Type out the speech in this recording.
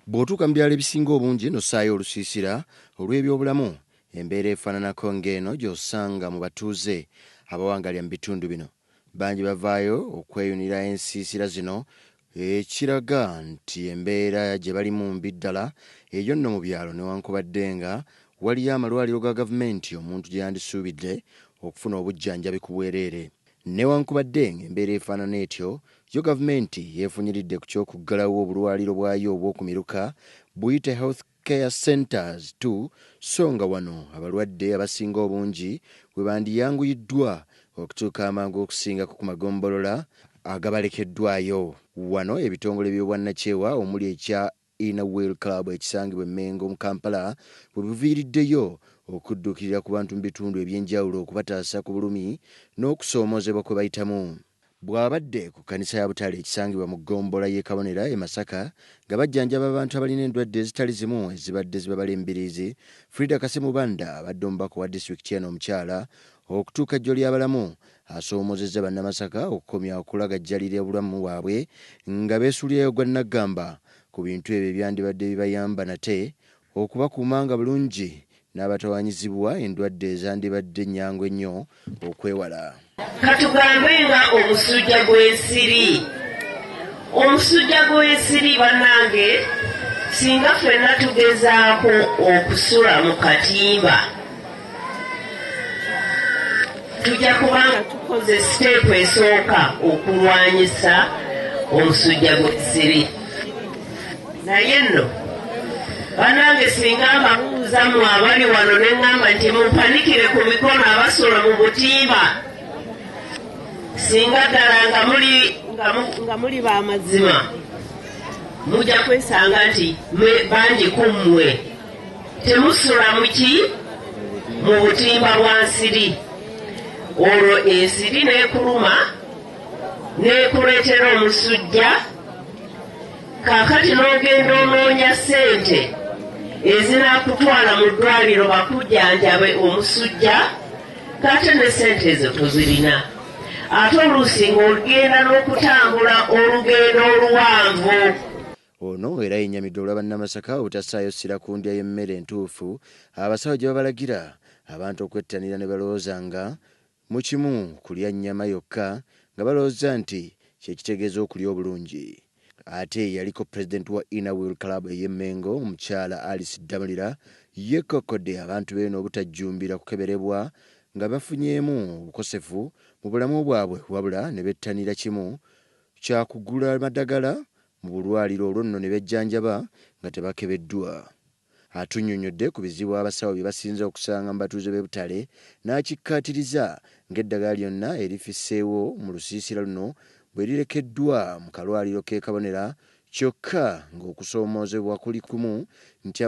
Bw'otuuka mu byalo ebisinga obungi n'ossaayo olusiisira olw'ebyobulamu, embeera efaananako ng'eno gy'osanga mu batuuze abawangalira mu bitundu bino. Bangi bavaayo okweyunira ensiisira zino, ekiraga nti embeera gye balimu mbi ddala. Eyo nno mu byalo newankubadde nga waliyo amalwaliro ga gavumenti omuntu gye yandisuubidde okufuna obujjanjabi ku bwereere. Newankubadde ng'embeera efaanana etyo, yo gavumenti yeefunyiridde ku ky'okuggalawo obulwaliro bwayo obw'okumiruka buyite health care centers too, so nga wano abalwadde abasinga obungi bwe bandiyanguyiddwa okutuuka amangu okusingako ku magombolola agabalekeddwayo. Wano ebitongole by'obwannakyewa omuli ekya Eyali Club ekisangibwa Mengo mu Kampala bwe biviiriddeyo okudduukirira ku bantu mu bitundu eby'enjawulo okubataasa ku bulumi n'okusoomoozebwa kwe bayitamu. Bwabadde ku kkanisa ya Butale ekisangibwa mu ggombolola y'e Kabonera e Masaka nga bajjanjaba abantu abalina endwadde ezitali zimu ezibadde zibabala embiriizi, FARIDAH Kase Mubanda abadde omubaka wa disitulikiti eno omukyala okutuuka jjo ly'abalamu asoomozezza bannamasaka okukomya okulagajjalira obulamu bwabwe nga beesulirayo gwa naggamba ku bintu ebyo ebyandibadde bibayamba nate okubakuuma nga bulungi n'abatawanyizibwa endwadde ezandibadde nnyangu ennyo okwewala. Katugambe nga omusujja gw'ensiri. Omusujja gw'ensiri bannange, singa ffenna tugezaako okusula mu katimba, tujja kubanga tukoze siteepu esooka okulwanyisa omusujja gw'ensiri. Naye nno bannange singa ababuuza mmwe abali wano ne ŋŋamba nti mumpanikire ku mikono abasula mu butimba, singa ddala nga muli b'amazima mujja kwesanga nti bangi ku mmwe temusula mu butimba bwa nsiri. Olwo ensiri n'ekuluma n'ekuleetera omusujja, kaakati n'ogenda onoonya ssente ezinaakutwala mu ddwaliro bakujjanjabe omusujja, kate ne ssente ezo tozirina. Ate oluusi ng'ogenda n'okutambula olugendo oluwanvu. Ono era yennyamidde olwa bannamasaka obutassaayo ssira ku ndya y'emmere entuufu abasawo gye babalagira abantu okwettanira ne balowooza nga mu kimu kulya nnyama yokka nga balowooza nti kye kitegeeza okulya obulungi. Ate yaliko pulezidenti wa Eyali Club ey'Emmengo omukyala Eyali yeekokkodde abantu beeno obutajjumbira kukeberebwa nga bafunyeemu obukosefu mu bulamu bwabwe wabula ne bettanira kimu kya kugula madagala mu bulwaliro olwo nno ne bejjanjaba nga tebakebeddwa. Atunnyonnyodde ku bizibu abasawo bye basinze okusanga mu batuuze b'e Butale n'akikkaatiriza ng'eddagala lyonna erifisseewo mu lusiisira luno bwe lirekeddwa mu kalwaliro k'e Kabonera kyokka ng'okusoomoozebwa kuli kumu nti